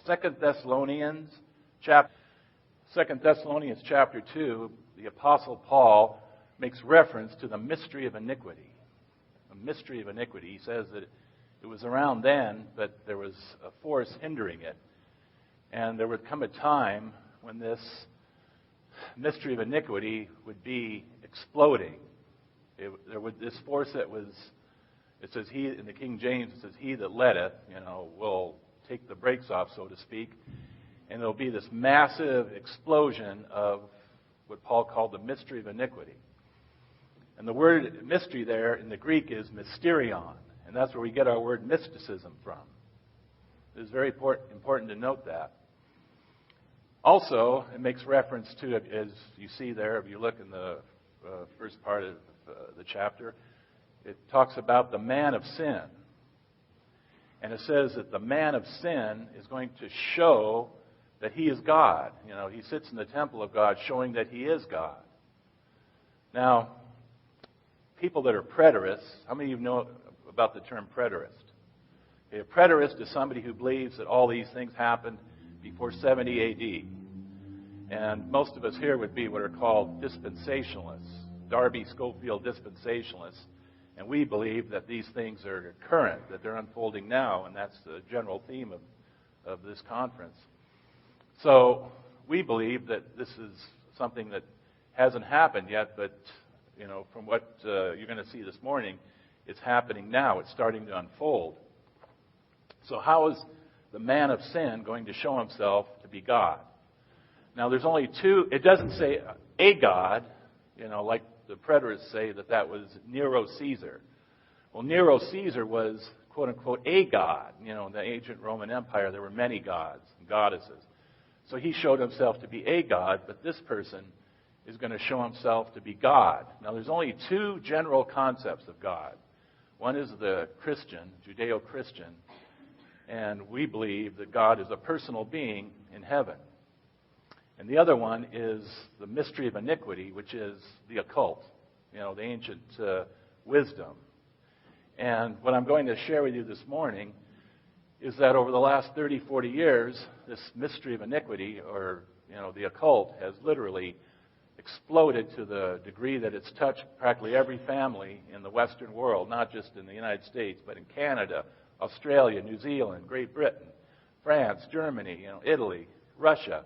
Second Thessalonians chapter 2, the Apostle Paul makes reference to the mystery of iniquity. The mystery of iniquity. He says that it was around then, but there was a force hindering it. And there would come a time when this mystery of iniquity would be exploding. This force that was, it says he, in the King James, it says he that letteth, will take the brakes off, so to speak. And there'll be this massive explosion of what Paul called the mystery of iniquity. And the word mystery there in the Greek is mysterion. And that's where we get our word mysticism from. It's very important to note that. Also, it makes reference to, as you see there, if you look in the first part of the chapter, it talks about the man of sin. And it says that the man of sin is going to show that he is God. He sits in the temple of God showing that he is God. Now, people that are preterists, how many of you know about the term preterist? Okay, a preterist is somebody who believes that all these things happened before 70 A.D. And most of us here would be what are called dispensationalists, Darby Scofield dispensationalists. And we believe that these things are current, that they're unfolding now, and that's the general theme of this conference. So we believe that this is something that hasn't happened yet, but from what you're going to see this morning, it's happening now. It's starting to unfold. So how is the man of sin going to show himself to be God? Now, there's only two. It doesn't say a God, like the preterists say that was Nero Caesar. Well, Nero Caesar was, quote unquote, a god. In the ancient Roman Empire, there were many gods and goddesses. So he showed himself to be a god, but this person is going to show himself to be God. Now, there's only two general concepts of God. One is the Christian, Judeo-Christian, and we believe that God is a personal being in heaven. And the other one is the mystery of iniquity, which is the occult, the ancient wisdom. And what I'm going to share with you this morning is that over the last 30, 40 years, this mystery of iniquity, or the occult, has literally exploded to the degree that it's touched practically every family in the Western world, not just in the United States, but in Canada, Australia, New Zealand, Great Britain, France, Germany, Italy, Russia.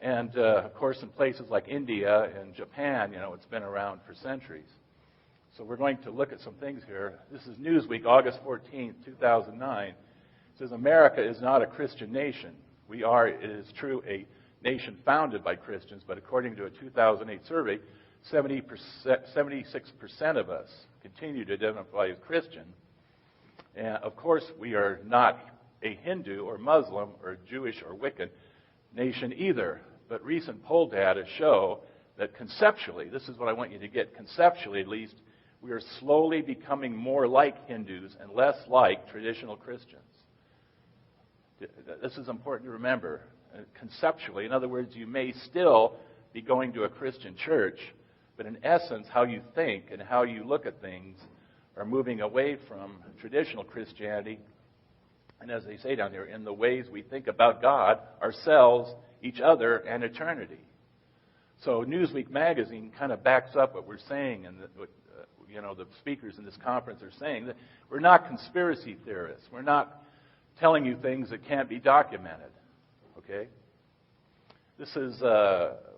And, of course, in places like India and Japan, it's been around for centuries. So we're going to look at some things here. This is Newsweek, August 14th, 2009. It says, America is not a Christian nation. We are, it is true, a nation founded by Christians, but according to a 2008 survey, 76% of us continue to identify as Christian. And, of course, we are not a Hindu or Muslim or Jewish or Wiccan nation either. But recent poll data show that conceptually, this is what I want you to get, conceptually at least, we are slowly becoming more like Hindus and less like traditional Christians. This is important to remember. Conceptually, in other words, you may still be going to a Christian church, but in essence, how you think and how you look at things are moving away from traditional Christianity. And as they say down here, in the ways we think about God, ourselves, each other, and eternity. So Newsweek magazine kind of backs up what we're saying, and what the speakers in this conference are saying. That we're not conspiracy theorists. We're not telling you things that can't be documented. Okay? This is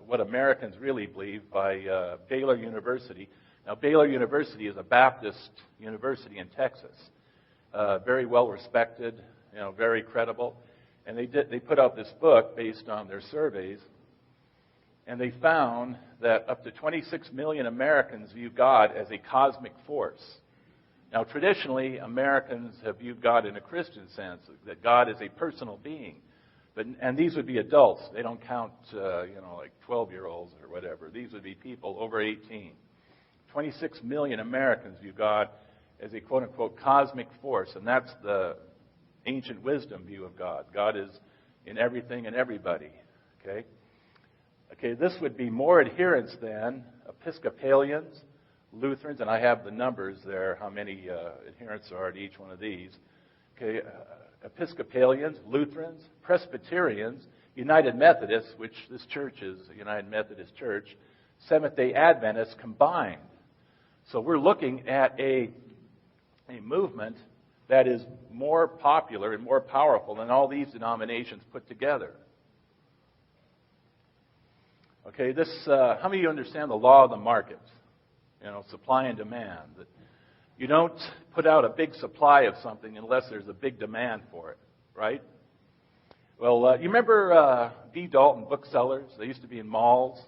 what Americans really believe by Baylor University. Now, Baylor University is a Baptist university in Texas. Very well respected, very credible. And they put out this book based on their surveys, and they found that up to 26 million Americans view God as a cosmic force. Now, traditionally, Americans have viewed God in a Christian sense, that God is a personal being. And these would be adults. They don't count, like 12-year-olds or whatever. These would be people over 18. 26 million Americans view God as a quote-unquote cosmic force, and that's the ancient wisdom view of God. God is in everything and everybody. Okay, this would be more adherents than Episcopalians, Lutherans, and I have the numbers there, how many adherents are at each one of these. Okay, Episcopalians, Lutherans, Presbyterians, United Methodists, which this church is a United Methodist church, Seventh-day Adventists combined. So we're looking at a movement that is more popular and more powerful than all these denominations put together. Okay, how many of you understand the law of the market? Supply and demand. That you don't put out a big supply of something unless there's a big demand for it, right? Well, you remember B. Dalton booksellers? They used to be in malls.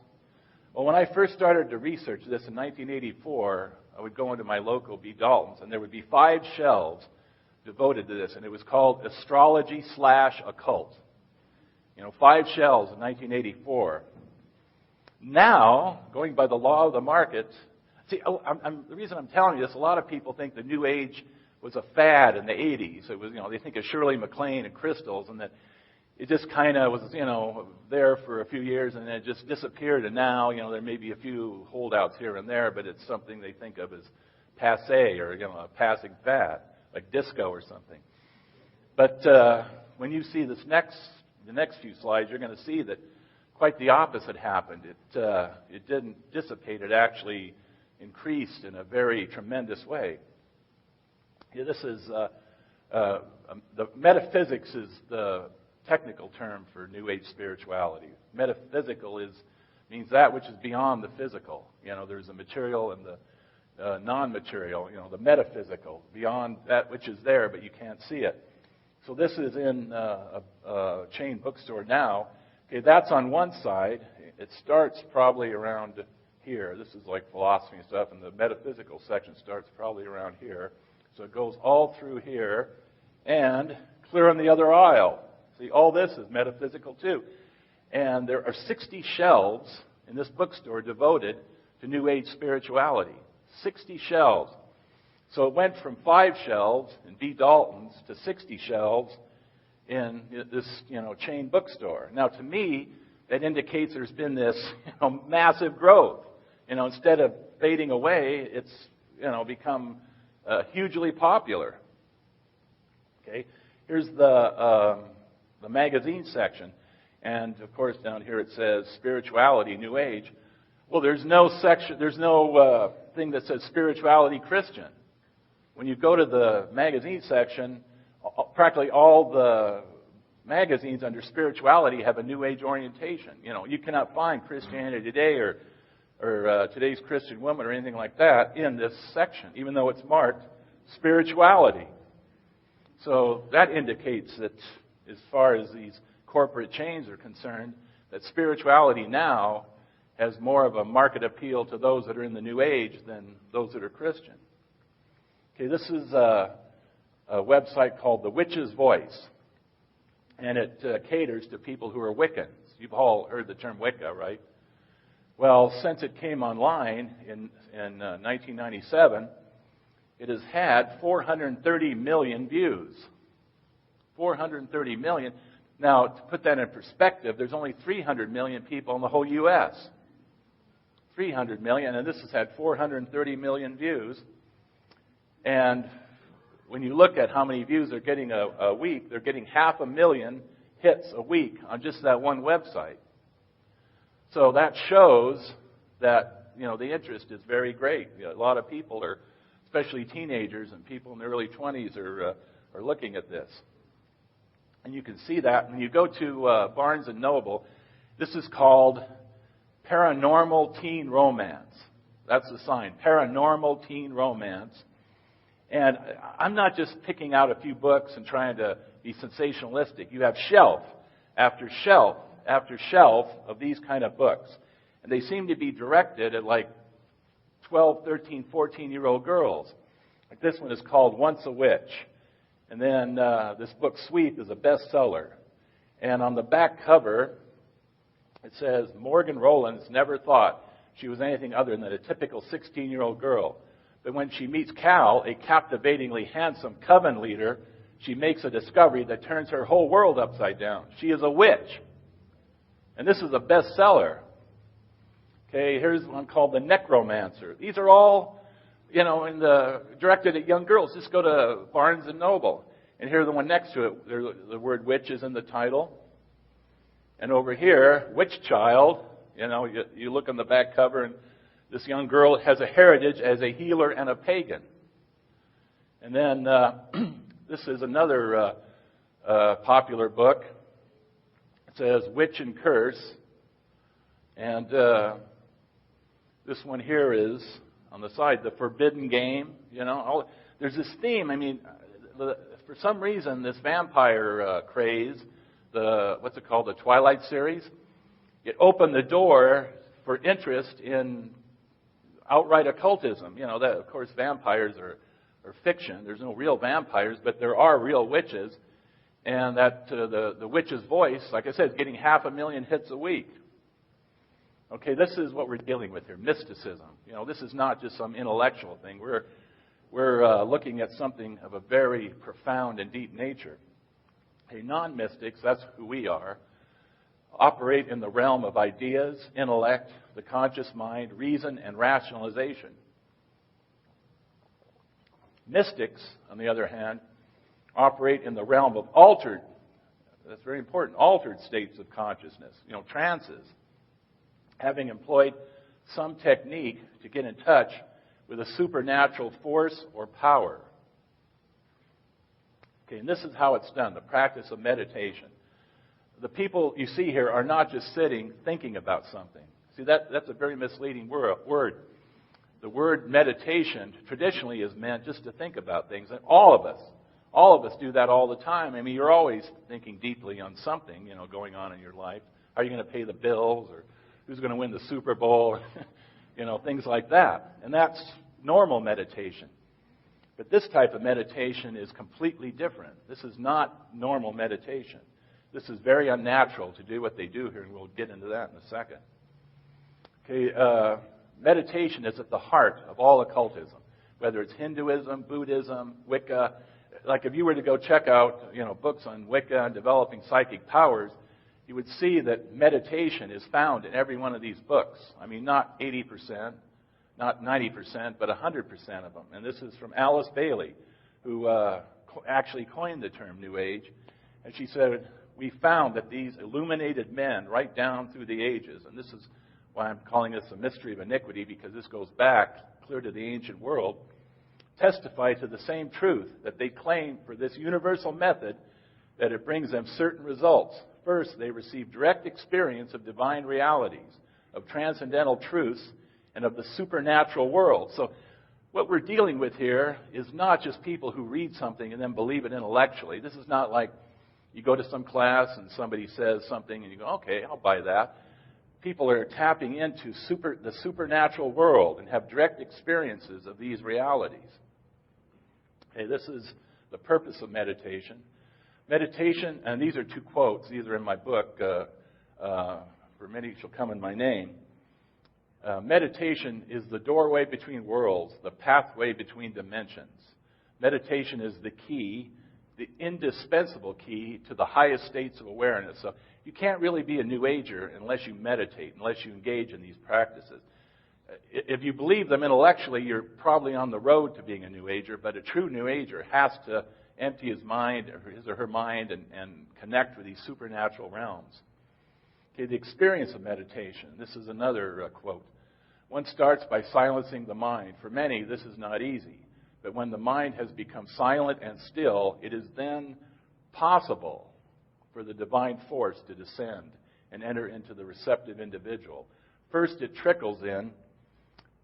Well, when I first started to research this in 1984, I would go into my local B. Dalton's, and there would be 5 shelves devoted to this, and it was called Astrology/Occult. 5 shelves in 1984. Now, going by the law of the market, the reason I'm telling you this, a lot of people think the New Age was a fad in the 80s. It was, they think of Shirley MacLaine and crystals, and that it just kind of was, there for a few years, and then it just disappeared. And now, there may be a few holdouts here and there, but it's something they think of as passé or, a passing fad, like disco or something. But when you see the next few slides, you're going to see that quite the opposite happened. It didn't dissipate. It actually increased in a very tremendous way. This is the metaphysics is the technical term for New Age spirituality. Metaphysical means that which is beyond the physical. There's the material and the non-material. The metaphysical, beyond that which is there, but you can't see it. So this is in a chain bookstore now. Okay, that's on one side. It starts probably around here. This is like philosophy and stuff, and the metaphysical section starts probably around here. So it goes all through here and clear on the other aisle. See, all this is metaphysical too. And there are 60 shelves in this bookstore devoted to New Age spirituality. 60 shelves. So it went from 5 shelves in B. Dalton's to 60 shelves in this, chain bookstore. Now, to me, that indicates there's been this, massive growth. Instead of fading away, it's, become hugely popular. Okay, here's the magazine section, and of course down here it says Spirituality, New Age. Well, there's no section, there's no thing that says Spirituality Christian. When you go to the magazine section, practically all the magazines under spirituality have a New Age orientation. You cannot find Christianity Today or Today's Christian Woman or anything like that in this section, even though it's marked spirituality. So that indicates that as far as these corporate chains are concerned, that spirituality now has more of a market appeal to those that are in the New Age than those that are Christian. Okay, this is a website called The Witch's Voice, and it caters to people who are Wiccans. You've all heard the term Wicca, right? Well, since it came online in 1997, it has had 430 million views. 430 million. Now, to put that in perspective, there's only 300 million people in the whole U.S. 300 million, and this has had 430 million views. And when you look at how many views they're getting a week, they're getting 500,000 hits a week on just that one website. So that shows that, the interest is very great. A lot of people are, especially teenagers and people in their early 20s are looking at this. And you can see that when you go to Barnes & Noble, this is called Paranormal Teen Romance. That's the sign, Paranormal Teen Romance. And I'm not just picking out a few books and trying to be sensationalistic. You have shelf after shelf after shelf of these kind of books. And they seem to be directed at like 12, 13, 14-year-old girls. Like this one is called Once a Witch. And then this book, Sweep, is a bestseller. And on the back cover, it says, Morgan Rowlands never thought she was anything other than a typical 16-year-old girl. But when she meets Cal, a captivatingly handsome coven leader, she makes a discovery that turns her whole world upside down. She is a witch. And this is a bestseller. Okay, here's one called The Necromancer. These are all, directed at young girls. Just go to Barnes & Noble. And here, the one next to it, the word witch is in the title. And over here, witch child, you look on the back cover, and this young girl has a heritage as a healer and a pagan. And then this is another popular book. It says Witch and Curse. And this one here is, on the side, The Forbidden Game. There's this theme. I mean, for some reason, this vampire craze, what's it called, the Twilight series, it opened the door for interest in outright occultism. That, of course, vampires are fiction. There's no real vampires, but there are real witches. And that the witch's voice, like I said, is getting 500,000 hits a week. Okay, this is what we're dealing with here, mysticism. This is not just some intellectual thing. We're looking at something of a very profound and deep nature. Okay, non-mystics, that's who we are, operate in the realm of ideas, intellect, the conscious mind, reason, and rationalization. Mystics, on the other hand, operate in the realm of altered, that's very important, altered states of consciousness, trances, having employed some technique to get in touch with a supernatural force or power. Okay, and this is how it's done, the practice of meditation. The people you see here are not just sitting thinking about something. See, that's a very misleading word. The word meditation traditionally is meant just to think about things. And all of us do that all the time. I mean, you're always thinking deeply on something, going on in your life. How are you going to pay the bills? Or who's going to win the Super Bowl? Things like that. And that's normal meditation. But this type of meditation is completely different. This is not normal meditation. This is very unnatural to do what they do here, and we'll get into that in a second. Okay, meditation is at the heart of all occultism, whether it's Hinduism, Buddhism, Wicca. Like if you were to go check out, books on Wicca and developing psychic powers, you would see that meditation is found in every one of these books. I mean, not 80%, not 90%, but 100% of them. And this is from Alice Bailey, who actually coined the term New Age. And she said, we found that these illuminated men right down through the ages, and this is why I'm calling this a mystery of iniquity, because this goes back clear to the ancient world, testify to the same truth, that they claim for this universal method that it brings them certain results. First, they receive direct experience of divine realities, of transcendental truths, and of the supernatural world. So what we're dealing with here is not just people who read something and then believe it intellectually. This is not like you go to some class and somebody says something and you go, okay, I'll buy that. People are tapping into the supernatural world and have direct experiences of these realities. Okay, this is the purpose of meditation. Meditation, and these are two quotes. These are in my book, For Many Shall Come in My Name. Meditation is the doorway between worlds, the pathway between dimensions. Meditation is the key, the indispensable key to the highest states of awareness. So you can't really be a New Ager unless you meditate, unless you engage in these practices. If you believe them intellectually, you're probably on the road to being a New Ager, but a true New Ager has to empty his mind, or his or her mind, and connect with these supernatural realms. Okay, the experience of meditation. This is another quote. One starts by silencing the mind. For many, this is not easy. But when the mind has become silent and still, it is then possible for the divine force to descend and enter into the receptive individual. First, it trickles in,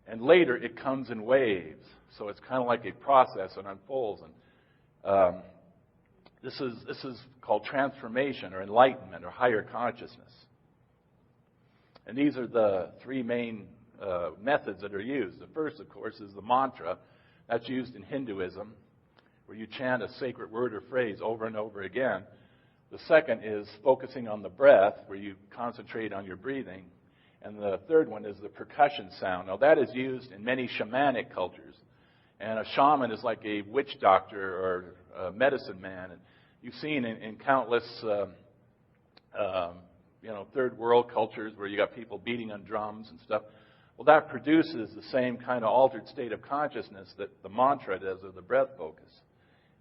and later it comes in waves. So it's kind of like a process that unfolds. And this is called transformation or enlightenment or higher consciousness. And these are the three main methods that are used. The first, of course, is the mantra. That's used in Hinduism, where you chant a sacred word or phrase over and over again. The second is focusing on the breath, where you concentrate on your breathing. And the third one is the percussion sound. Now, that is used in many shamanic cultures. And a shaman is like a witch doctor or a medicine man. And you've seen in countless third world cultures where you got people beating on drums and stuff. Well, that produces the same kind of altered state of consciousness that the mantra does, or the breath focus.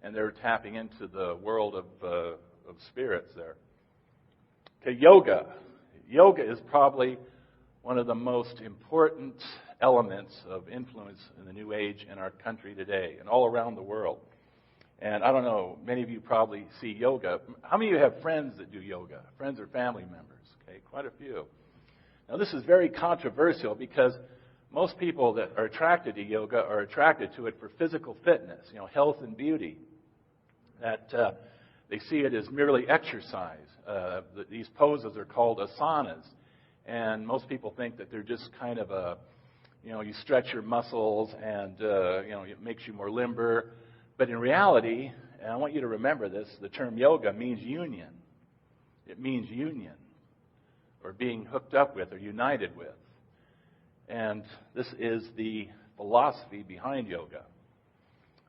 and they're tapping into the world of spirits there. Okay, yoga. Yoga is probably one of the most important elements of influence in the New Age in our country today and all around the world. And I don't know, many of you probably see yoga. How many of you have friends that do yoga? Friends or family members? Okay, quite a few. Now, this is very controversial because most people that are attracted to yoga are attracted to it for physical fitness, health and beauty. That they see it as merely exercise. These poses are called asanas. And most people think that they're just kind of you stretch your muscles and, it makes you more limber. But in reality, and I want you to remember this, the term yoga means union. It means union, or being hooked up with, or united with. And this is the philosophy behind yoga.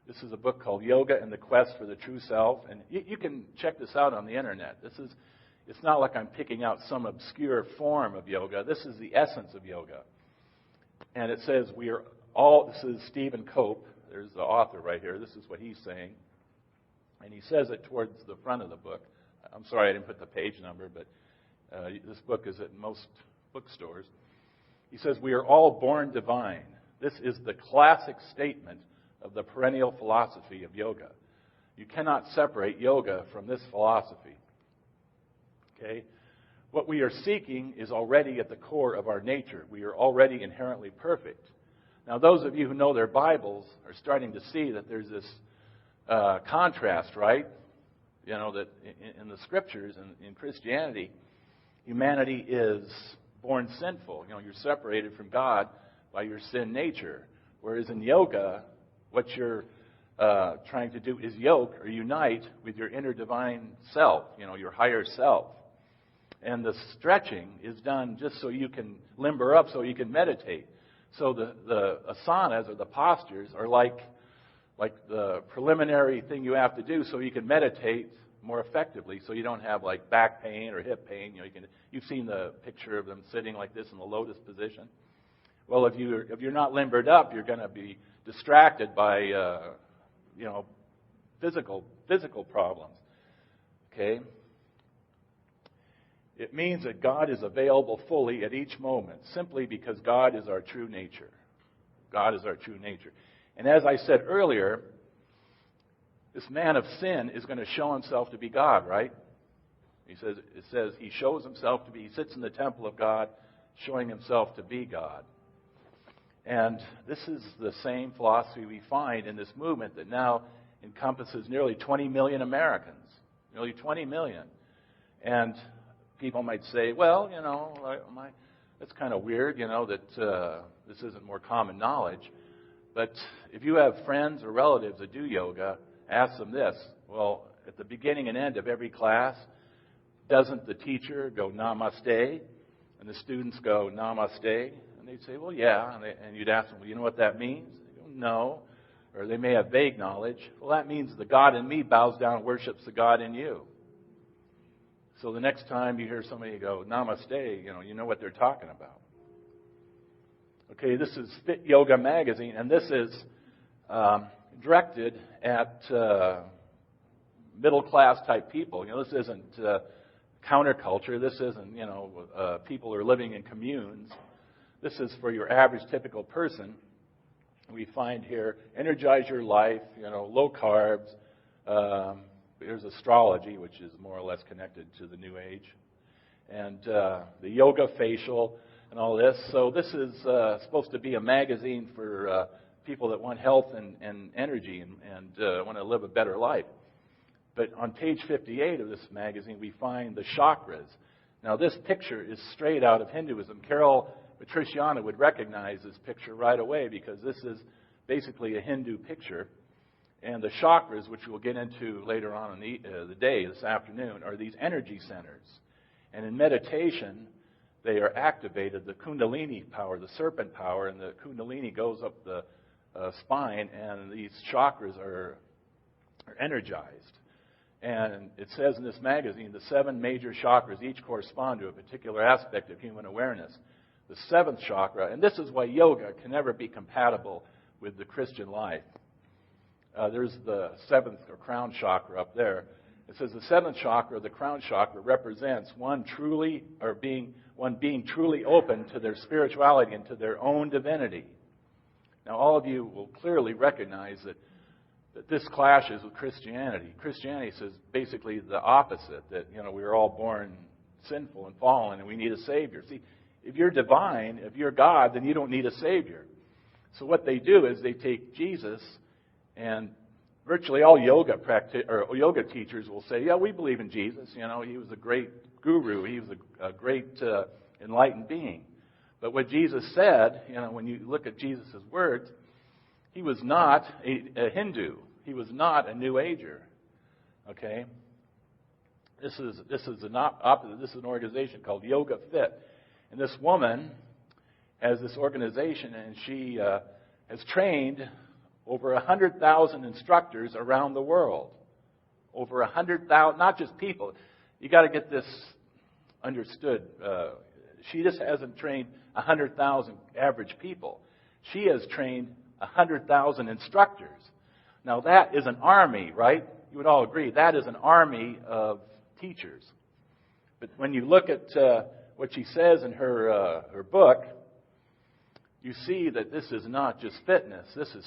This is a book called Yoga and the Quest for the True Self. And you can check this out on the internet. It's not like I'm picking out some obscure form of yoga. This is the essence of yoga. And it says this is Stephen Cope. There's the author right here. This is what he's saying. And he says it towards the front of the book. I'm sorry I didn't put the page number, but this book is at most bookstores. He says, we are all born divine. This is the classic statement of the perennial philosophy of yoga. You cannot separate yoga from this philosophy. Okay? What we are seeking is already at the core of our nature. We are already inherently perfect. Now, those of you who know their Bibles are starting to see that there's this contrast, right? That in the Scriptures and in Christianity, humanity is born sinful. You're separated from God by your sin nature. Whereas in yoga, what you're trying to do is yoke or unite with your inner divine self, your higher self. And the stretching is done just so you can limber up, so you can meditate. So the asanas or the postures are like the preliminary thing you have to do so you can meditate more effectively, so you don't have like back pain or hip pain. You've seen the picture of them sitting like this in the lotus position. Well, if you're not limbered up, you're going to be distracted by physical problems. Okay. It means that God is available fully at each moment, simply because God is our true nature. God is our true nature. And as I said earlier, this man of sin is going to show himself to be God, right? It says he shows himself to be, he sits in the temple of God, showing himself to be God. And this is the same philosophy we find in this movement that now encompasses nearly 20 million Americans. Nearly 20 million. And people might say, well, that's kind of weird, that this isn't more common knowledge. But if you have friends or relatives that do yoga, ask them this. Well, at the beginning and end of every class, doesn't the teacher go namaste? And the students go namaste? And they'd say, well, yeah. And you'd ask them, well, you know what that means? They go, no. Or they may have vague knowledge. Well, that means the God in me bows down and worships the God in you. So the next time you hear somebody go, namaste, you know what they're talking about. Okay, this is Fit Yoga Magazine, and this is directed at middle-class type people. This isn't counterculture. This isn't, people who are living in communes. This is for your average, typical person. We find here, energize your life, low carbs. There's astrology, which is more or less connected to the New Age. And the yoga facial and all this. So this is supposed to be a magazine for people that want health and energy and want to live a better life. But on page 58 of this magazine, we find the chakras. Now, this picture is straight out of Hinduism. Carol Patriciana would recognize this picture right away because this is basically a Hindu picture. And the chakras, which we'll get into later on in the day, this afternoon, are these energy centers. And in meditation, they are activated, the kundalini power, the serpent power, and the kundalini goes up the spine, and these chakras are energized. And it says in this magazine, the 7 major chakras each correspond to a particular aspect of human awareness. The 7th chakra, and this is why yoga can never be compatible with the Christian life. there's the seventh or crown chakra up there. It says the seventh chakra, the crown chakra, represents one being truly open to their spirituality and to their own divinity. Now, all of you will clearly recognize that this clashes with Christianity. Christianity says basically the opposite, that we were all born sinful and fallen and we need a Savior. See, if you're divine, if you're God, then you don't need a Savior. So what they do is they take Jesus, and virtually all yoga teachers will say, yeah, we believe in Jesus. He was a great guru. He was a great enlightened being. But what Jesus said, when you look at Jesus' words, he was not a Hindu. He was not a New Ager. Okay? This is an opposite. This is an organization called Yoga Fit. And this woman has this organization, and she has trained over 100,000 instructors around the world. Over 100,000, not just people. You got to get this understood. She just hasn't trained 100,000 average people. She has trained 100,000 instructors. Now that is an army, right? You would all agree. That is an army of teachers. But when you look at what she says in her book, you see that this is not just fitness. This is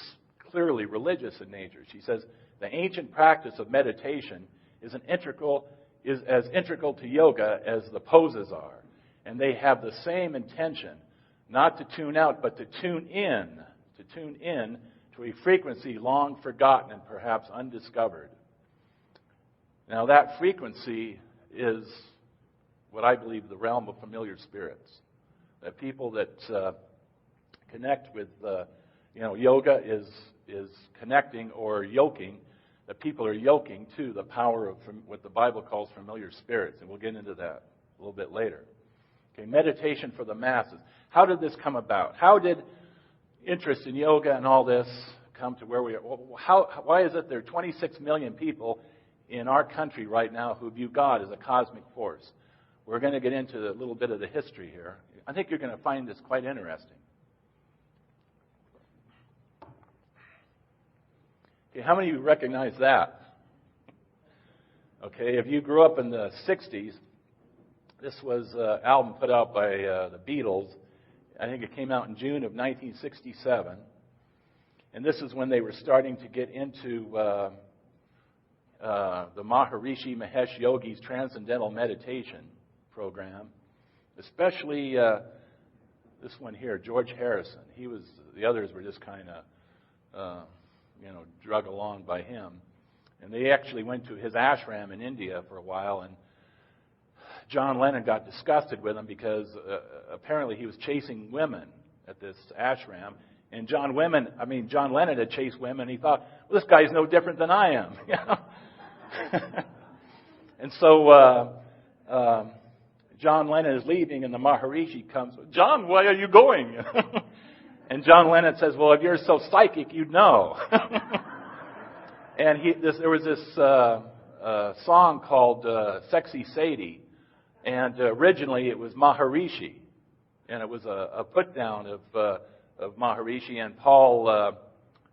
clearly religious in nature. She says the ancient practice of meditation is as integral to yoga as the poses are. And they have the same intention, not to tune out, but to tune in to a frequency long forgotten and perhaps undiscovered. Now that frequency is what I believe the realm of familiar spirits. That people that connect with, yoga is connecting or yoking. That people are yoking to the power of what the Bible calls familiar spirits, and we'll get into that a little bit later. Okay, meditation for the masses. How did this come about? How did interest in yoga and all this come to where we are? Why is it there are 26 million people in our country right now who view God as a cosmic force? We're going to get into a little bit of the history here. I think you're going to find this quite interesting. Okay, how many of you recognize that? Okay, if you grew up in the 60s, this was an album put out by the Beatles. I think it came out in June of 1967. And this is when they were starting to get into the Maharishi Mahesh Yogi's Transcendental Meditation program. Especially this one here, George Harrison. The others were just kind of, drug along by him. And they actually went to his ashram in India for a while, and John Lennon got disgusted with him because apparently he was chasing women at this ashram. And John Lennon had chased women, and he thought, well, this guy's no different than I am. And so John Lennon is leaving, and the Maharishi comes, John, why are you going? And John Lennon says, well, if you're so psychic, you'd know. And there was this song called Sexy Sadie. And originally it was Maharishi. And it was a put down of Maharishi. And Paul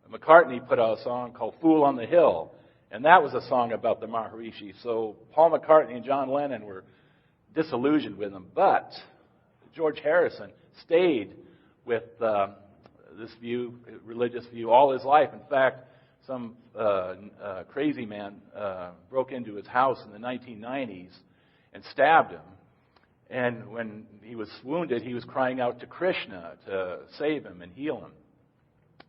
McCartney put out a song called Fool on the Hill. And that was a song about the Maharishi. So Paul McCartney and John Lennon were disillusioned with him. But George Harrison stayed with this view, religious view, all his life. In fact, some crazy man broke into his house in the 1990s and stabbed him. And when he was wounded, he was crying out to Krishna to save him and heal him.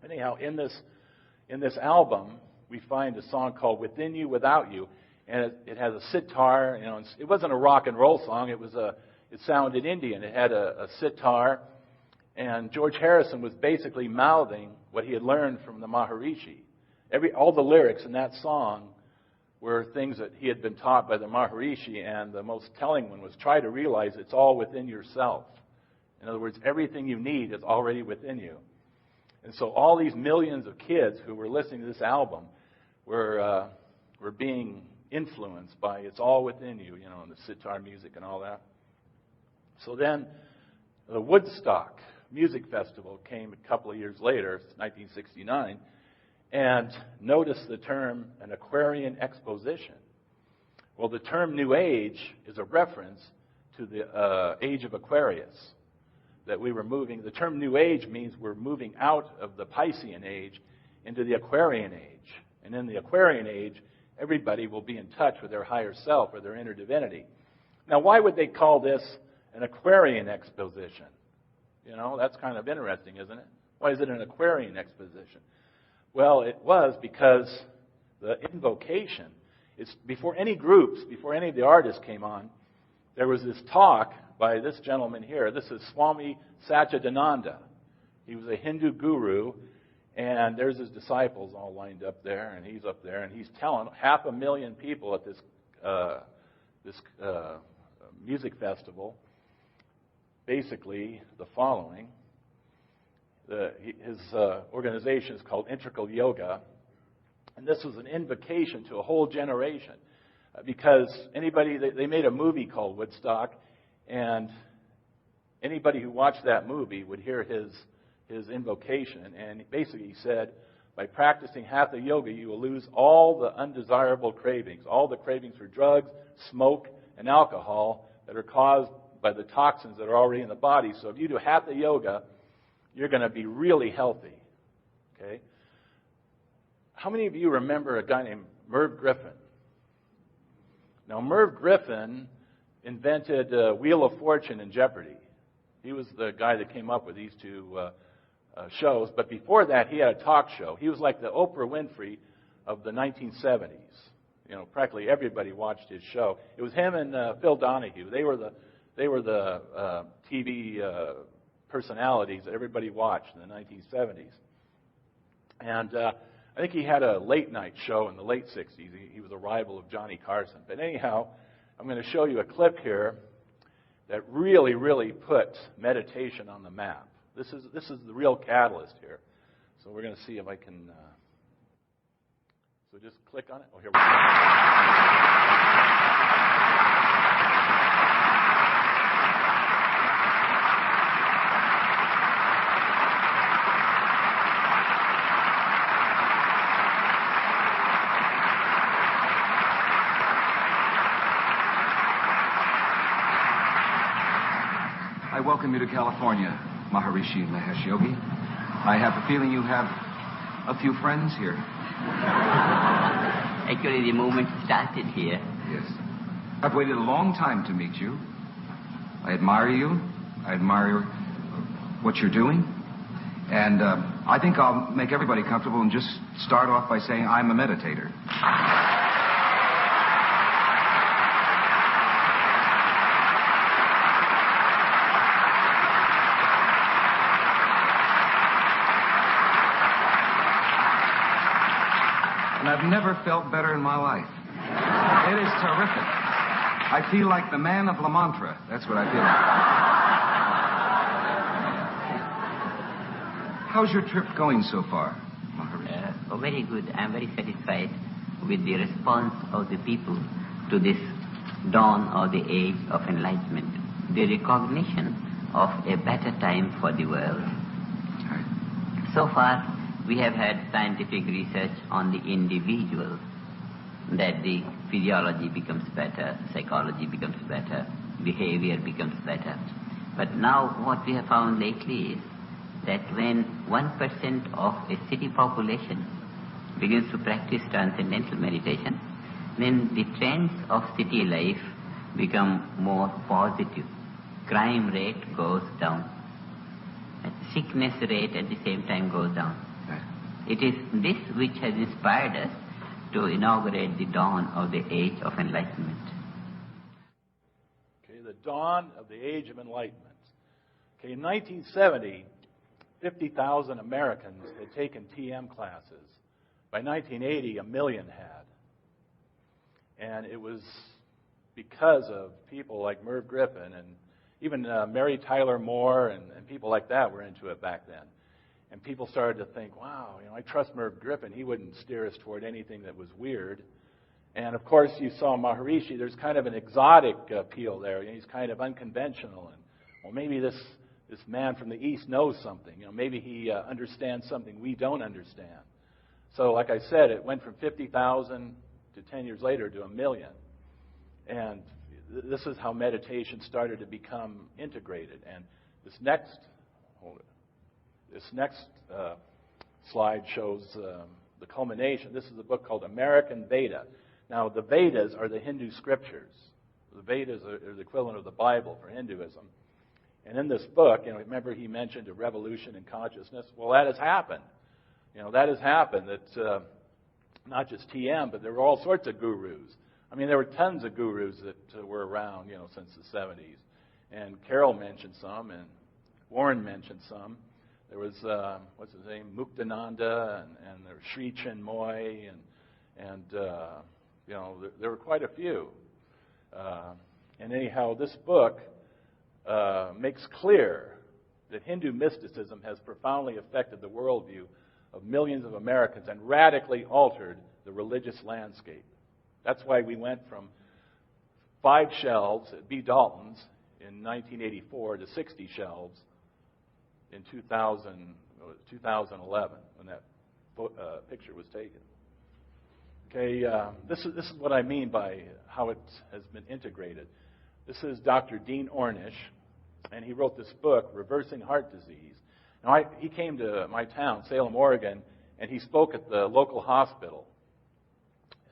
Anyhow, in this album, we find a song called Within You, Without You. And it has a sitar. It wasn't a rock and roll song. It sounded Indian. It had a sitar. And George Harrison was basically mouthing what he had learned from the Maharishi. All the lyrics in that song were things that he had been taught by the Maharishi, and the most telling one was try to realize it's all within yourself. In other words, everything you need is already within you. And so all these millions of kids who were listening to this album were being influenced by it's all within you, and the sitar music and all that. So then the Woodstock Music Festival came a couple of years later, 1969, And notice the term an Aquarian exposition. Well, the term New Age is a reference to the age of Aquarius, that we were moving. The term New Age means we're moving out of the Piscean age into the Aquarian age. And in the Aquarian age, everybody will be in touch with their higher self or their inner divinity. Now, why would they call this an Aquarian exposition? You know, that's kind of interesting, isn't it? Why is it an Aquarian exposition? Well, it was because the invocation is before any groups, before any of the artists came on, there was this talk by this gentleman here. This is Swami Satchidananda. He was a Hindu guru, and there's his disciples all lined up there, and he's up there, and he's telling 500,000 people at this music festival basically the following. His organization is called Integral Yoga, and this was an invocation to a whole generation because they made a movie called Woodstock, and anybody who watched that movie would hear his invocation, and basically he said, by practicing Hatha Yoga, you will lose all the undesirable cravings, all the cravings for drugs, smoke, and alcohol that are caused by the toxins that are already in the body. So if you do Hatha Yoga, you're going to be really healthy. Okay? How many of you remember a guy named Merv Griffin? Now, Merv Griffin invented Wheel of Fortune and Jeopardy. He was the guy that came up with these two shows. But before that, he had a talk show. He was like the Oprah Winfrey of the 1970s. You know, practically everybody watched his show. It was him and Phil Donahue. They were the TV personalities that everybody watched in the 1970s. And I think he had a late night show in the late 60s. He was a rival of Johnny Carson. But anyhow, I'm going to show you a clip here that really, really put meditation on the map. This is the real catalyst here. So we're going to see if I can... So just click on it. Oh, here we go. I welcome you to California, Maharishi Mahesh Yogi. I have a feeling you have a few friends here. Actually, the movement started here. Yes. I've waited a long time to meet you. I admire you. I admire what you're doing. And I think I'll make everybody comfortable and just start off by saying I'm a meditator. And I've never felt better in my life. It is terrific. I feel like the man of La Mantra. That's what I feel like. How's your trip going so far, Maharishi? Very good. I'm very satisfied with the response of the people to this dawn of the age of enlightenment. The recognition of a better time for the world. Right. So far, we have had scientific research on the individual, that the physiology becomes better, psychology becomes better, behavior becomes better. But now what we have found lately is that when 1% of a city population begins to practice transcendental meditation, then the trends of city life become more positive. Crime rate goes down. And sickness rate at the same time goes down. It is this which has inspired us to inaugurate the dawn of the age of enlightenment. Okay, the dawn of the age of enlightenment. Okay, in 1970, 50,000 Americans had taken TM classes. By 1980, 1 million had. And it was because of people like Merv Griffin and even Mary Tyler Moore and people like that were into it back then. And people started to think, wow, I trust Merv Griffin. He wouldn't steer us toward anything that was weird. And, of course, you saw Maharishi. There's kind of an exotic appeal there. He's kind of unconventional. And, well, maybe this man from the East knows something. Maybe he understands something we don't understand. So, like I said, it went from 50,000 to 10 years later to 1 million. And this is how meditation started to become integrated. And this next slide shows the culmination. This is a book called American Veda. Now, the Vedas are the Hindu scriptures. The Vedas are the equivalent of the Bible for Hinduism. And in this book, remember he mentioned a revolution in consciousness? Well, that has happened. That has happened. That not just TM, but there were all sorts of gurus. I mean, there were tons of gurus that were around, since the 70s. And Carol mentioned some, and Warren mentioned some. There was, what's his name, Muktananda, and there was Sri Chinmoy, and there were quite a few. And anyhow, this book makes clear that Hindu mysticism has profoundly affected the worldview of millions of Americans and radically altered the religious landscape. That's why we went from 5 shelves at B. Dalton's in 1984 to 60 shelves in 2011 when that picture was taken. Okay, this is what I mean by how it has been integrated. This is Dr. Dean Ornish, and he wrote this book, Reversing Heart Disease. Now, he came to my town, Salem, Oregon, and he spoke at the local hospital.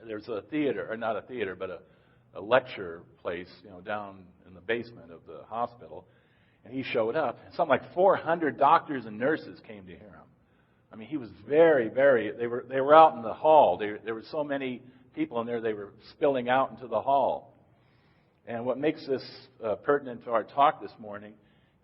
There's a theater, or not a theater, but a lecture place, down in the basement of the hospital. And he showed up. Something like 400 doctors and nurses came to hear him. I mean, he was very, very. They were out in the hall. There were so many people in there. They were spilling out into the hall. And what makes this pertinent to our talk this morning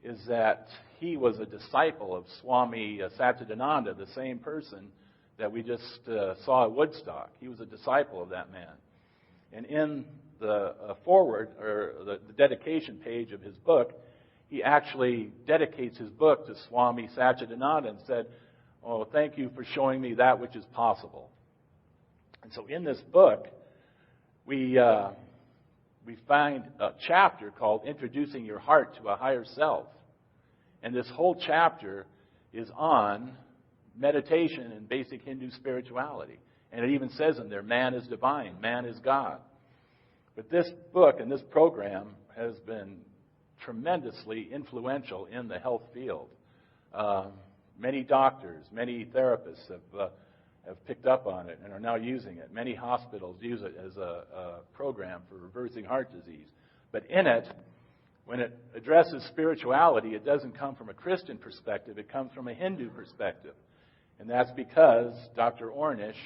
is that he was a disciple of Swami Satchidananda, the same person that we just saw at Woodstock. He was a disciple of that man. And in the foreword, or the dedication page of his book, he actually dedicates his book to Swami Satchidananda and said, "Oh, thank you for showing me that which is possible." And so in this book, we find a chapter called Introducing Your Heart to a Higher Self. And this whole chapter is on meditation and basic Hindu spirituality. And it even says in there, man is divine, man is God. But this book and this program has been tremendously influential in the health field. Many doctors, many therapists have picked up on it and are now using it. Many hospitals use it as a program for reversing heart disease. But in it, when it addresses spirituality, it doesn't come from a Christian perspective. It comes from a Hindu perspective. And that's because Dr. Ornish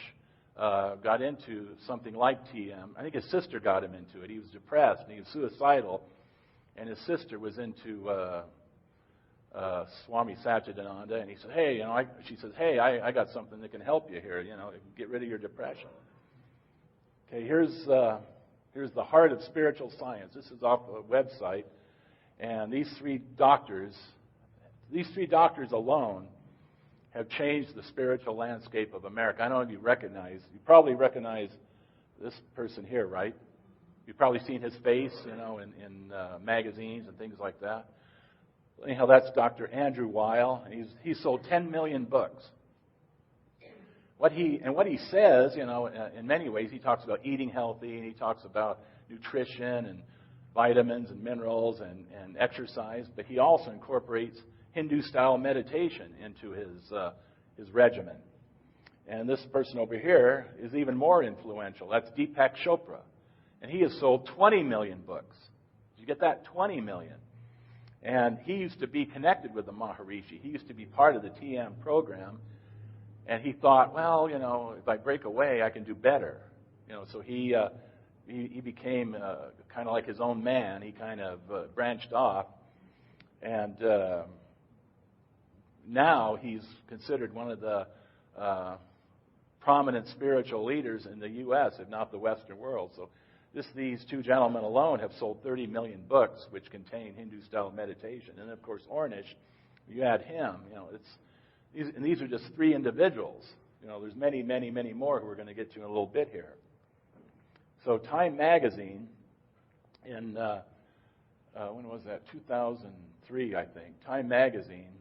got into something like TM. I think his sister got him into it. He was depressed and he was suicidal. And his sister was into Swami Satchidananda. And he said, "Hey, she says, hey, I got something that can help you here. Get rid of your depression." Okay, here's the heart of spiritual science. This is off a website. And these three doctors alone have changed the spiritual landscape of America. I don't know if you probably recognize this person here, right? You've probably seen his face, in magazines and things like that. Anyhow, that's Dr. Andrew Weil, and he's sold 10 million books. What he says, in many ways, he talks about eating healthy, and he talks about nutrition and vitamins and minerals and exercise, but he also incorporates Hindu-style meditation into his regimen. And this person over here is even more influential. That's Deepak Chopra. And he has sold 20 million books. Did you get that? 20 million. And he used to be connected with the Maharishi. He used to be part of the TM program. And he thought, well, if I break away, I can do better. So he became kind of like his own man. He kind of branched off. And now he's considered one of the prominent spiritual leaders in the U.S., if not the Western world. So these two gentlemen alone have sold 30 million books which contain Hindu-style meditation. And, of course, Ornish, you add him, these are just 3 individuals. There's many, many, many more who we're going to get to in a little bit here. So Time Magazine in, when was that? 2003, I think. Time Magazine,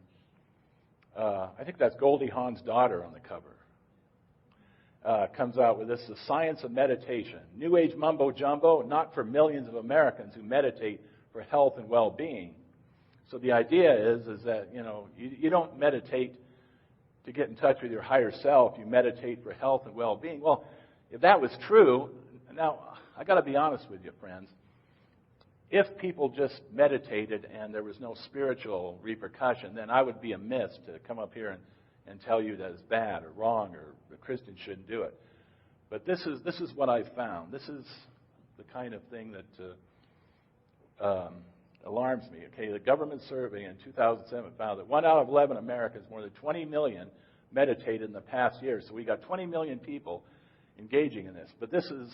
I think that's Goldie Hawn's daughter on the cover. comes out with this, the science of meditation. New Age mumbo-jumbo, not for millions of Americans who meditate for health and well-being. So the idea is that, you don't meditate to get in touch with your higher self. You meditate for health and well-being. Well, if that was true, now, I got to be honest with you, friends. If people just meditated and there was no spiritual repercussion, then I would be amiss to come up here and tell you that it's bad or wrong or the Christians shouldn't do it. But this is what I found. This is the kind of thing that alarms me. Okay, the government survey in 2007 found that 1 out of 11 Americans, more than 20 million, meditated in the past year. So we got 20 million people engaging in this. But this is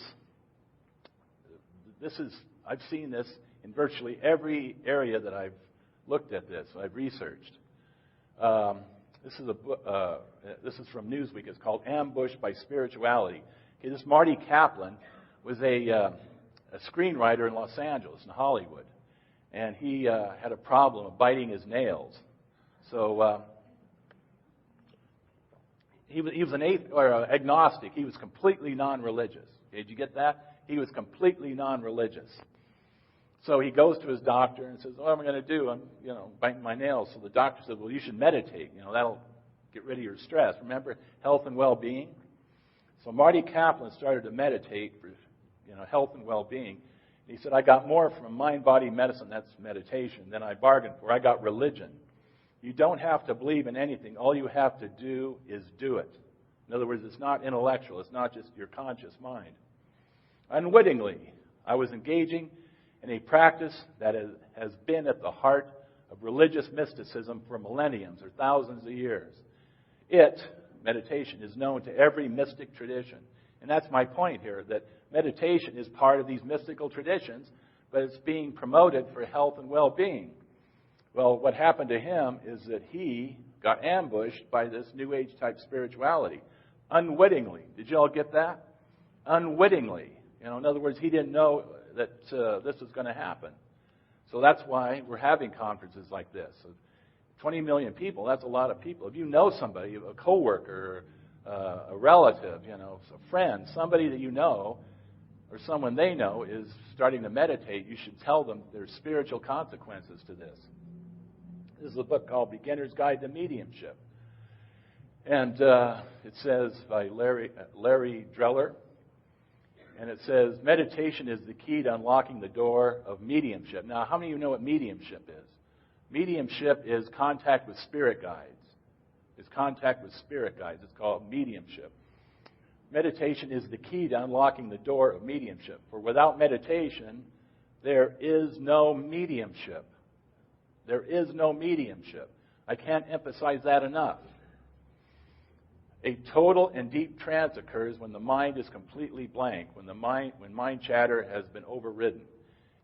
I've seen this in virtually every area that I've looked at this. I've researched. This is from Newsweek. It's called "Ambushed by Spirituality." Okay, this Marty Kaplan was a screenwriter in Los Angeles, in Hollywood, and he had a problem of biting his nails. So he was an agnostic. He was completely non-religious. Okay, did you get that? He was completely non-religious. So he goes to his doctor and says, "What am I going to do? I'm, biting my nails." So the doctor said, "Well, you should meditate. That'll get rid of your stress. Remember, health and well-being." So Marty Kaplan started to meditate for, health and well-being. And he said, "I got more from mind-body medicine," that's meditation, "than I bargained for. I got religion. You don't have to believe in anything. All you have to do is do it." In other words, it's not intellectual. It's not just your conscious mind. Unwittingly, I was engaging in a practice that has been at the heart of religious mysticism for millenniums or thousands of years. Meditation, is known to every mystic tradition. And that's my point here, that meditation is part of these mystical traditions, but it's being promoted for health and well-being. Well, what happened to him is that he got ambushed by this New Age type spirituality. Unwittingly. Did you all get that? Unwittingly. In other words, he didn't know that this was going to happen. So that's why we're having conferences like this. 20 million people, that's a lot of people. If you know somebody, a coworker, a relative, a friend, somebody that you know, or someone they know is starting to meditate, you should tell them there's spiritual consequences to this. This is a book called Beginner's Guide to Mediumship. And it says by Larry Dreller. And it says, meditation is the key to unlocking the door of mediumship. Now, how many of you know what mediumship is? Mediumship is contact with spirit guides. It's contact with spirit guides. It's called mediumship. Meditation is the key to unlocking the door of mediumship. For without meditation, there is no mediumship. There is no mediumship. I can't emphasize that enough. A total and deep trance occurs when the mind is completely blank, when mind chatter has been overridden.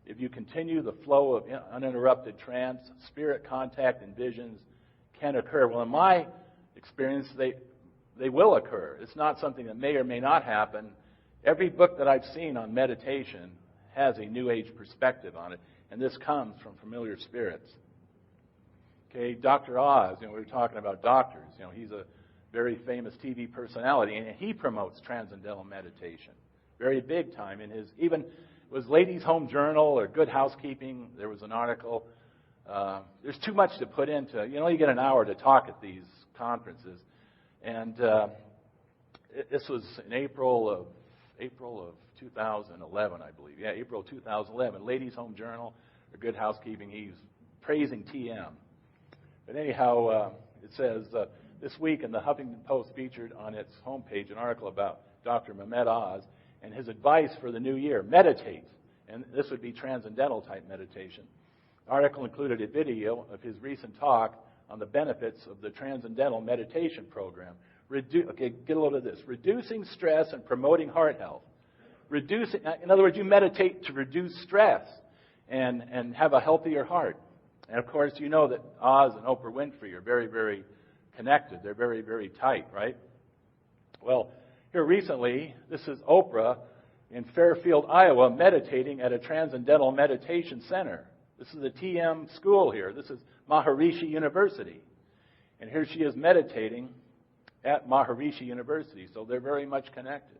If you continue the flow of uninterrupted trance, spirit contact and visions can occur. Well, in my experience, they will occur. It's not something that may or may not happen. Every book that I've seen on meditation has a New Age perspective on it, and this comes from familiar spirits. Okay, Dr. Oz, we were talking about doctors. He's a very famous TV personality, and he promotes transcendental meditation, very big time. In his it was Ladies' Home Journal or Good Housekeeping. There was an article. There's too much to put into. You only get an hour to talk at these conferences, and this was in April of 2011, I believe. Yeah, April 2011. Ladies' Home Journal or Good Housekeeping. He's praising TM. But anyhow, it says. This week in the Huffington Post featured on its homepage an article about Dr. Mehmet Oz and his advice for the new year. Meditate. And this would be transcendental type meditation. The article included a video of his recent talk on the benefits of the transcendental meditation program. Okay, get a load of this. Reducing stress and promoting heart health. In other words, you meditate to reduce stress and have a healthier heart. And of course, you know that Oz and Oprah Winfrey are very, very connected. They're very, very tight, right? Well, here recently, this is Oprah in Fairfield, Iowa, meditating at a transcendental meditation center. This is a TM school here. This is Maharishi University. And here she is meditating at Maharishi University, so they're very much connected.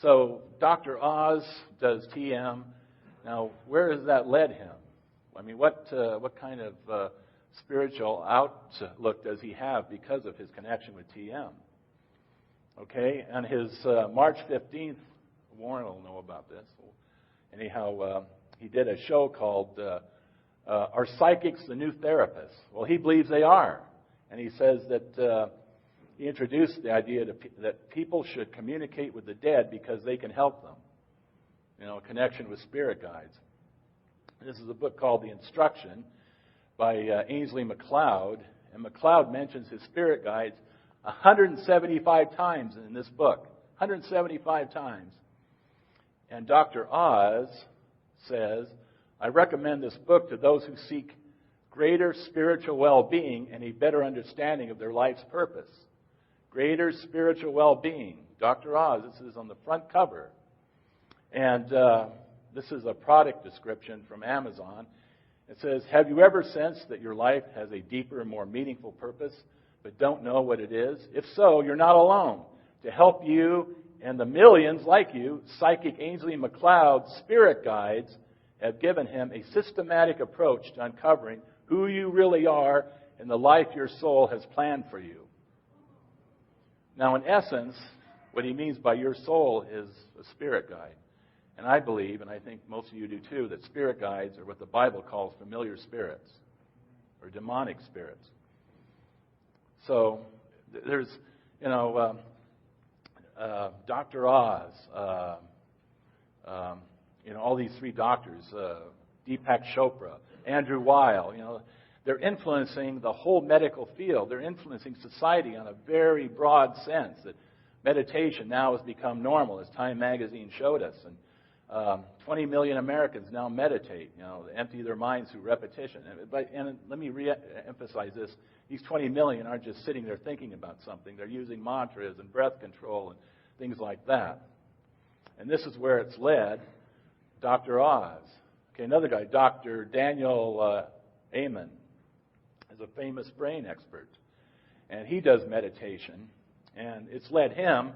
So Dr. Oz does TM. Now, where has that led him? I mean, what kind of spiritual outlook does he have because of his connection with TM? Okay, on his March 15th, Warren will know about this. Anyhow, he did a show called Are Psychics the New Therapists? Well, he believes they are. And he says that he introduced the idea that people should communicate with the dead because they can help them. A connection with spirit guides. This is a book called The Instruction by Ainsley MacLeod. And MacLeod mentions his spirit guides 175 times in this book. 175 times. And Dr. Oz says, I recommend this book to those who seek greater spiritual well-being and a better understanding of their life's purpose. Greater spiritual well-being. Dr. Oz, this is on the front cover. And this is a product description from Amazon. It says, have you ever sensed that your life has a deeper and more meaningful purpose, but don't know what it is? If so, you're not alone. To help you and the millions like you, psychic Ainsley MacLeod's spirit guides have given him a systematic approach to uncovering who you really are and the life your soul has planned for you. Now, in essence, what he means by your soul is a spirit guide. And I believe, and I think most of you do too, that spirit guides are what the Bible calls familiar spirits or demonic spirits. So there's, Dr. Oz, all these three doctors, Deepak Chopra, Andrew Weil, they're influencing the whole medical field. They're influencing society on a very broad sense that meditation now has become normal, as Time magazine showed us. And 20 million Americans now meditate, they empty their minds through repetition. And let me re-emphasize this. These 20 million aren't just sitting there thinking about something. They're using mantras and breath control and things like that. And this is where it's led Dr. Oz. Okay, another guy, Dr. Daniel Amen, is a famous brain expert. And he does meditation. And it's led him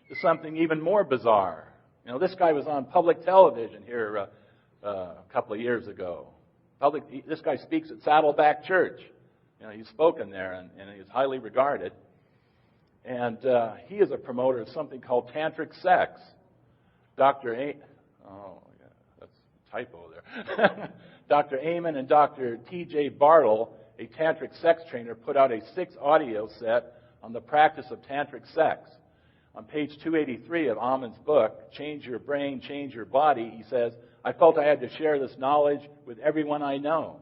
to something even more bizarre. This guy was on public television here a couple of years ago. This guy speaks at Saddleback Church. He's spoken there, and he's highly regarded. And he is a promoter of something called tantric sex. Dr. That's a typo there. Dr. Amen and Dr. T.J. Bartle, a tantric sex trainer, put out a 6-audio set on the practice of tantric sex. On page 283 of Amen's book, Change Your Brain, Change Your Body, he says, I felt I had to share this knowledge with everyone I know.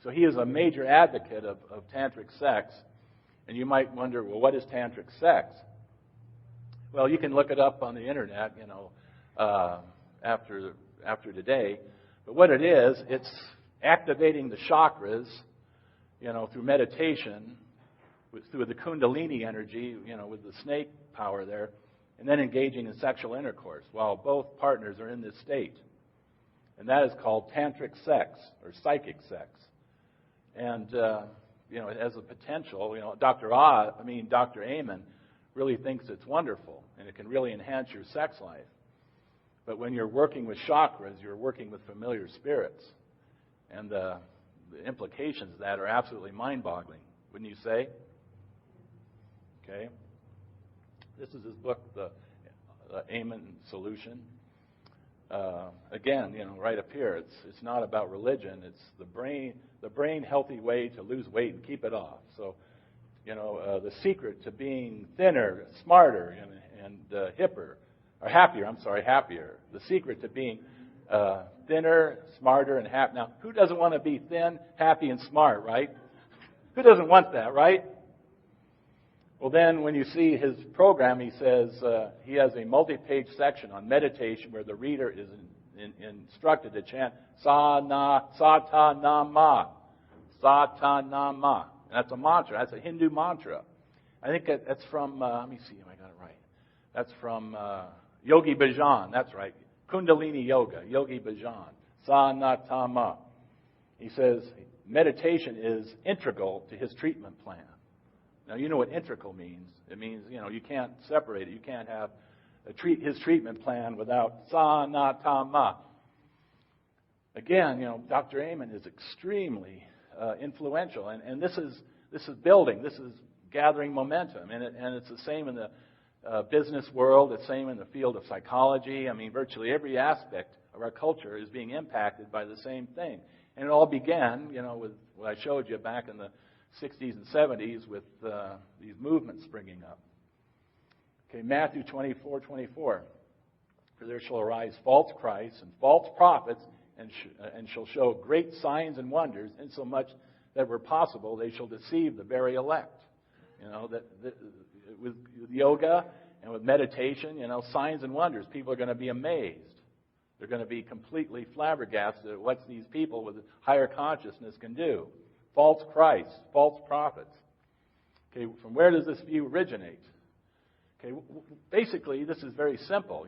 So he is a major advocate of tantric sex. And you might wonder, well, what is tantric sex? Well, you can look it up on the internet, after today. But what it is, it's activating the chakras, through meditation, through the Kundalini energy, with the snake power there, and then engaging in sexual intercourse while both partners are in this state. And that is called tantric sex or psychic sex. And, it has a potential. Dr. Amen really thinks it's wonderful and it can really enhance your sex life. But when you're working with chakras, you're working with familiar spirits. And the implications of that are absolutely mind-boggling, wouldn't you say? Okay. This is his book, The Amen Solution. Again, right up here, it's not about religion. It's the brain healthy way to lose weight and keep it off. So, the secret to being thinner, smarter, and happier. The secret to being thinner, smarter, and happy. Now, who doesn't want to be thin, happy, and smart, right? Who doesn't want that, right? Well, then, when you see his program, he says he has a multi-page section on meditation where the reader is instructed to chant Sa-ta-na-ma. Sa-ta-na-ma. That's a mantra. That's a Hindu mantra. I think that's from, let me see if I got it right. That's from Yogi Bhajan. That's right. Kundalini Yoga, Yogi Bhajan. Sa-na-ta-ma. He says meditation is integral to his treatment plan. Now, you know what integral means. It means, you can't separate it. You can't have his treatment plan without sa, na, ta, ma. Again, Dr. Amen is extremely influential, and this is building. This is gathering momentum, and it's the same in the business world. It's the same in the field of psychology. I mean, virtually every aspect of our culture is being impacted by the same thing. And it all began, with what I showed you back in the 60s and 70s with these movements springing up. Okay, Matthew 24:24. For there shall arise false Christs and false prophets, and shall show great signs and wonders, insomuch that were possible they shall deceive the very elect. With yoga and with meditation, signs and wonders, people are going to be amazed. They're going to be completely flabbergasted at what these people with higher consciousness can do. False Christs, false prophets. Okay, from where does this view originate? Okay, basically, this is very simple,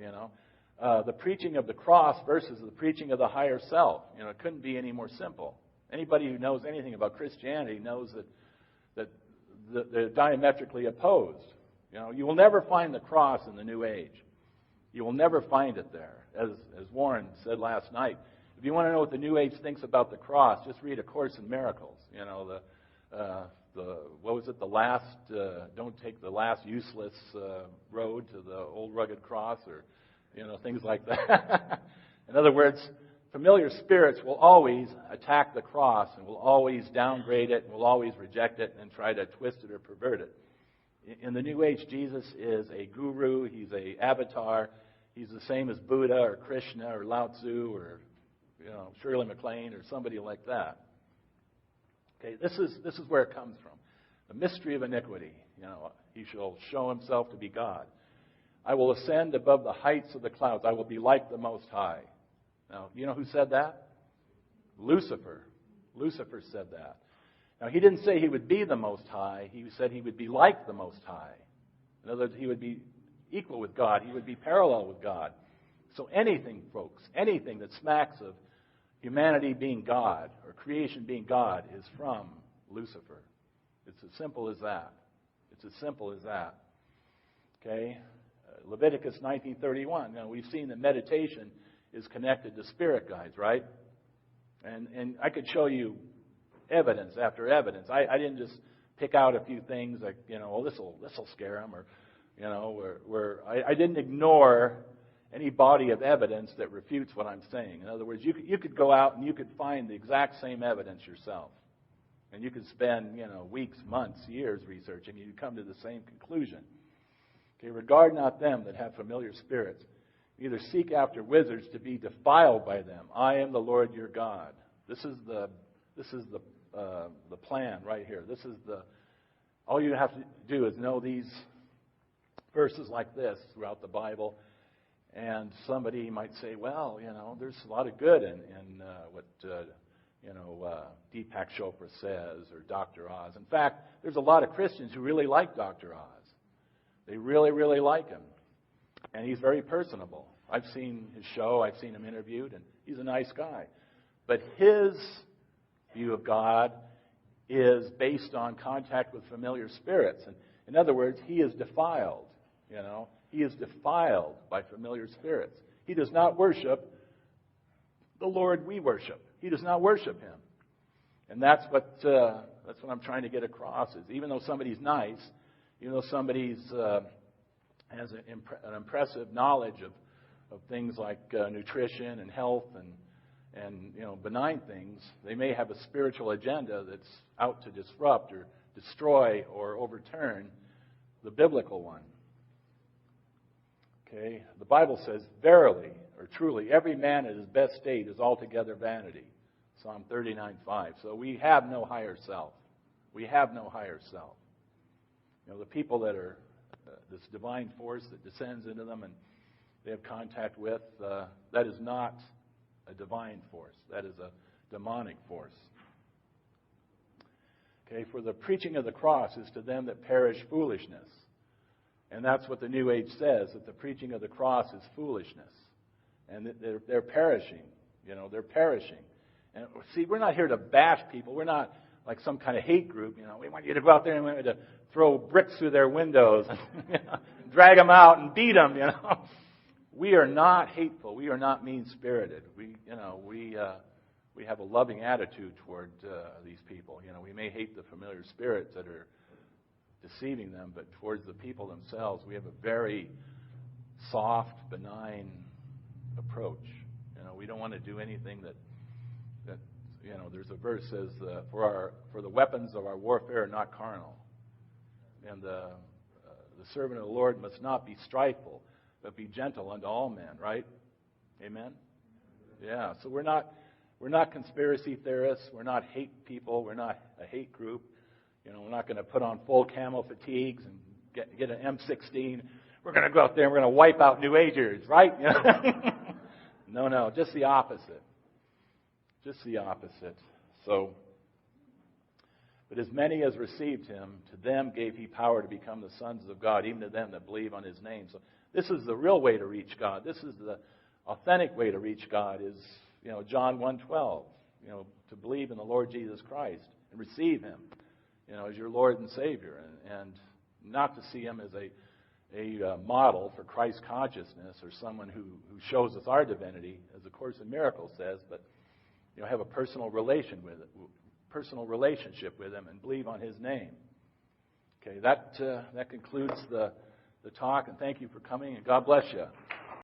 the preaching of the cross versus the preaching of the higher self. It couldn't be any more simple. Anybody who knows anything about Christianity knows that they're diametrically opposed. You will never find the cross in the New Age. You will never find it there. As Warren said last night, if you want to know what the New Age thinks about the cross, just read A Course in Miracles. What was it? Don't take the last useless road to the old rugged cross, or things like that. In other words, familiar spirits will always attack the cross and will always downgrade it and will always reject it and try to twist it or pervert it. In the New Age, Jesus is a guru. He's an avatar. He's the same as Buddha or Krishna or Lao Tzu or Shirley MacLaine or somebody like that. Okay, this is where it comes from. The mystery of iniquity. He shall show himself to be God. I will ascend above the heights of the clouds. I will be like the Most High. Now, you know who said that? Lucifer. Lucifer said that. Now, he didn't say he would be the Most High. He said he would be like the Most High. In other words, he would be equal with God. He would be parallel with God. So anything, folks, anything that smacks of humanity being God or creation being God is from Lucifer. It's as simple as that. It's as simple as that. Okay? Leviticus 19:31. Now, we've seen that meditation is connected to spirit guides, right? And I could show you evidence after evidence. I didn't just pick out a few things like, this'll scare them, or I didn't ignore any body of evidence that refutes what I'm saying. In other words, you could go out and you could find the exact same evidence yourself. And you could spend, weeks, months, years researching, and you come to the same conclusion. Okay, regard not them that have familiar spirits. Either seek after wizards to be defiled by them. I am the Lord your God. This is the plan right here. All you have to do is know these verses like this throughout the Bible. And somebody might say, well, there's a lot of good in what Deepak Chopra says or Dr. Oz. In fact, there's a lot of Christians who really like Dr. Oz. They really, really like him. And he's very personable. I've seen his show. I've seen him interviewed, and he's a nice guy. But his view of God is based on contact with familiar spirits. And in other words, he is defiled. He is defiled by familiar spirits. He does not worship the Lord we worship. He does not worship him. And that's what I'm trying to get across is even though somebody's nice, even though somebody's has an impressive knowledge of things like nutrition and health and benign things, they may have a spiritual agenda that's out to disrupt or destroy or overturn the biblical one. Okay, the Bible says, verily or truly, every man at his best state is altogether vanity. Psalm 39:5. So we have no higher self. We have no higher self. The people that are this divine force that descends into them and they have contact with, that is not a divine force. That is a demonic force. Okay, for the preaching of the cross is to them that perish foolishness. And that's what the New Age says, that the preaching of the cross is foolishness. And they're perishing. They're perishing. And see, we're not here to bash people. We're not like some kind of hate group. We want you to go out there and we want you to throw bricks through their windows, drag them out and beat them. We are not hateful. We are not mean-spirited. We have a loving attitude toward these people. We may hate the familiar spirits that are deceiving them, but towards the people themselves, we have a very soft, benign approach. We don't want to do anything that there's a verse that says, for the weapons of our warfare are not carnal. And the servant of the Lord must not be strifeful, but be gentle unto all men, right? Amen? Yeah, so we're not conspiracy theorists. We're not hate people. We're not a hate group. We're not going to put on full camo fatigues and get an M16. We're going to go out there and we're going to wipe out New Agers, right? No, just the opposite. Just the opposite. So, but as many as received him, to them gave he power to become the sons of God, even to them that believe on his name. So this is the real way to reach God. This is the authentic way to reach God is, John 1:12, to believe in the Lord Jesus Christ and receive him, as your Lord and Savior, and not to see him as a model for Christ consciousness or someone who shows us our divinity, as the Course in Miracles says, but have a personal relationship with him and believe on his name. Okay, that concludes the talk, and thank you for coming, and God bless you.